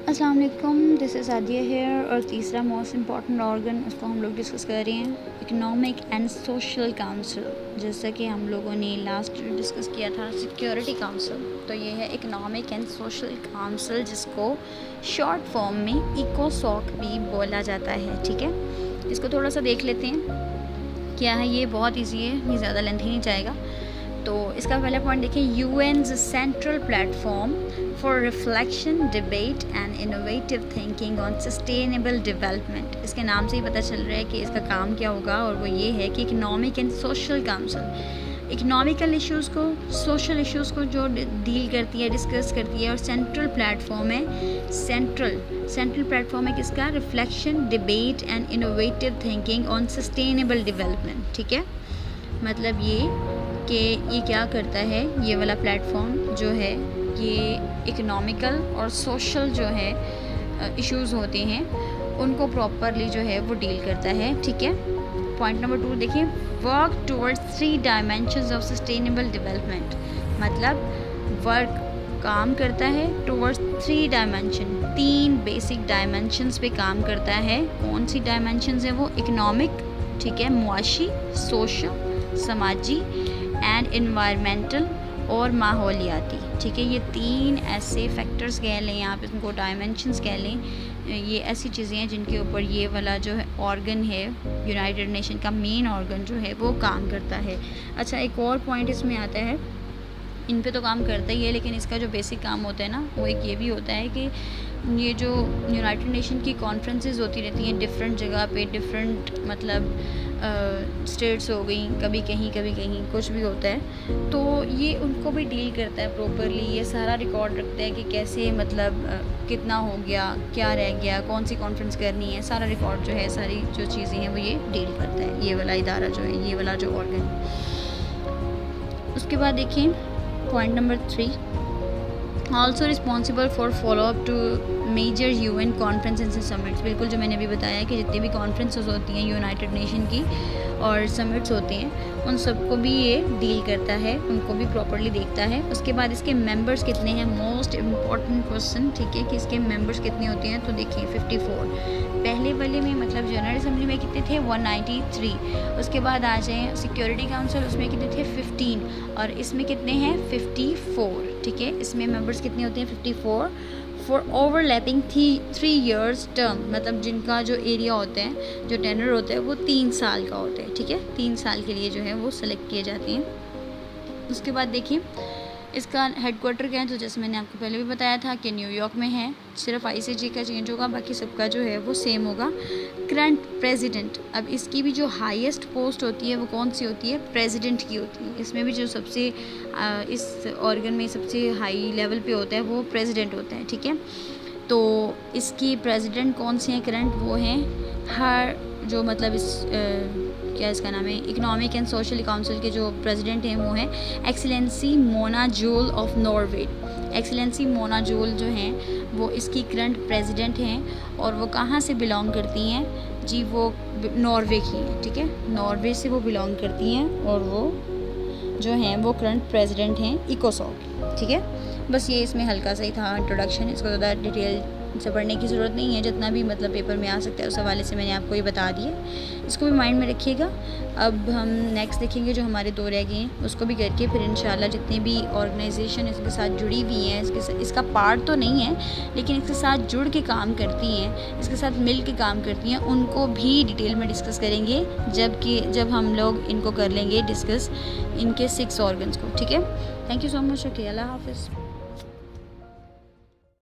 अस्सलाम वालेकुम, this is Adiya hair. और तीसरा मोस्ट इम्पॉर्टेंट ऑर्गन उसको हम लोग डिस्कस कर रहे हैं, इकोनॉमिक एंड सोशल काउंसिल। जैसा कि हम लोगों ने लास्ट डिस्कस किया था सिक्योरिटी काउंसिल, तो ये है इकोनॉमिक एंड सोशल काउंसिल, जिसको शॉर्ट फॉर्म में इकोसॉक भी बोला जाता है। ठीक है, इसको थोड़ा सा देख लेते हैं क्या है। ये बहुत ईजी है, ये ज़्यादा लेंथी नहीं जाएगा। तो इसका पहला पॉइंट देखिए, UN's central platform for reflection, debate and innovative thinking on sustainable development. इसके नाम से ही पता चल रहा है कि इसका काम क्या होगा, और वो ये है कि economic and social council economical issues को, सोशल इश्यूज़ को जो डील करती है, डिस्कस करती है। और सेंट्रल प्लेटफॉर्म है, सेंट्रल प्लेटफॉर्म है किसका? Reflection, debate and innovative thinking on sustainable development. ठीक है, मतलब ये कि ये क्या करता है, ये वाला प्लेटफॉर्म जो है ये इकोनॉमिकल और सोशल जो है इश्यूज़ होते हैं उनको प्रॉपरली जो है वो डील करता है। ठीक है, पॉइंट नंबर 2 देखिए, work towards 3 dimensions of sustainable development. मतलब वर्क काम करता है टुवर्ड्स 3 डायमेंशन, 3 बेसिक डायमेंशंस पे काम करता है। कौन सी डायमेंशंस है वो? इकोनॉमिक, ठीक है, मुआशी, सोशल, समाजी एंड एनवायरमेंटल और माहौलियाती। ठीक है, ये 3 ऐसे फैक्टर्स कह लें, आप इनको डायमेंशंस कह लें। ये ऐसी चीज़ें हैं जिनके ऊपर ये वाला जो है ऑर्गन है, यूनाइटेड नेशन का मेन ऑर्गन जो है वो काम करता है। अच्छा, एक और पॉइंट इसमें आता है, इन पे तो काम करता ही है, लेकिन इसका जो बेसिक काम होता है ना, वो एक ये भी होता है कि ये जो यूनाइटेड नेशन की कॉन्फ्रेंसेस होती रहती हैं डिफरेंट जगह पे, डिफरेंट मतलब स्टेट्स हो गई, कभी कहीं कुछ भी होता है, तो ये उनको भी डील करता है प्रॉपरली। ये सारा रिकॉर्ड रखता है कि कैसे मतलब कितना हो गया, क्या रह गया, कौन सी कॉन्फ्रेंस करनी है, सारा रिकॉर्ड जो है, सारी जो चीज़ें हैं वो ये डील करता है, ये वाला इदारा जो है, ये वाला जो ऑर्गन। उसके बाद देखिए point number 3, also responsible for follow up to major UN conferences and summits. बिल्कुल, जो मैंने अभी बताया कि जितनी भी कॉन्फ्रेंसेस होती हैं यूनाइटेड नेशन की और समिट्स होती हैं, उन सबको भी ये डील करता है, उनको भी प्रॉपरली देखता है। उसके बाद इसके मेंबर्स कितने हैं, मोस्ट इम्पॉर्टेंट क्वेश्चन। ठीक है, कि इसके मेंबर्स कितने होते हैं, तो देखिए 54। पहले वाले में मतलब जनरल असेंबली में कितने थे? 193। उसके बाद आ जाएँ सिक्योरिटी काउंसिल, उसमें कितने थे? 15। और इसमें कितने हैं? 54। ठीक है, इसमें मेंबर्स कितने होते हैं? 54 फॉर ओवरलैपिंग 3 ईयर्स टर्म। मतलब जिनका जो एरिया होता है, जो टेनर होता है, वो 3 साल का होता है। ठीक है, 3 साल के लिए जो है वो सेलेक्ट किए जाते हैं। उसके बाद देखिए इसका हेडक्वार्टर क्या है, तो जैसे मैंने आपको पहले भी बताया था कि न्यूयॉर्क में है। सिर्फ आईसीजी का चेंज होगा, बाकी सबका जो है वो सेम होगा। करंट प्रेसिडेंट, अब इसकी भी जो हाईएस्ट पोस्ट होती है वो कौन सी होती है? प्रेसिडेंट की होती है। इसमें भी जो सबसे इस ऑर्गन में सबसे हाई लेवल पे होता है वो प्रेसिडेंट होता है। ठीक है, तो इसकी प्रेसिडेंट कौन से हैं करंट? वो हैं हर जो मतलब इस क्या इसका नाम है, इकोनॉमिक एंड सोशल काउंसिल के जो प्रेसिडेंट हैं वो हैं excellency Mona joule of Norway. Excellency Mona joule जो हैं वो इसकी करंट प्रेसिडेंट हैं, और वो कहाँ से बिलोंग करती हैं जी? वो नॉर्वे की हैं। ठीक है, नॉर्वे से वो बिलोंग करती हैं, और वो जो हैं वो करंट प्रेसिडेंट हैं इकोसॉक। ठीक है, बस ये इसमें हल्का सा ही था इंट्रोडक्शन, इसको ज़्यादा डिटेल से पढ़ने की ज़रूरत नहीं है। जितना भी मतलब पेपर में आ सकता है उस हवाले से मैंने आपको ये बता दिया, इसको भी माइंड में रखिएगा। अब हम नेक्स्ट देखेंगे जो हमारे 2 रह गए हैं, उसको भी करके फिर इंशाल्लाह जितनी भी ऑर्गेनाइजेशन इसके साथ जुड़ी हुई हैं, इसका पार्ट तो नहीं है लेकिन इसके साथ जुड़ के काम करती हैं, इसके साथ मिल के काम करती हैं, उनको भी डिटेल में डिस्कस करेंगे जब हम लोग इनको कर लेंगे डिस्कस, इनके 6 ऑर्गन्स को। ठीक है, thank you so much, okay, अल्लाह हाफ़िज़।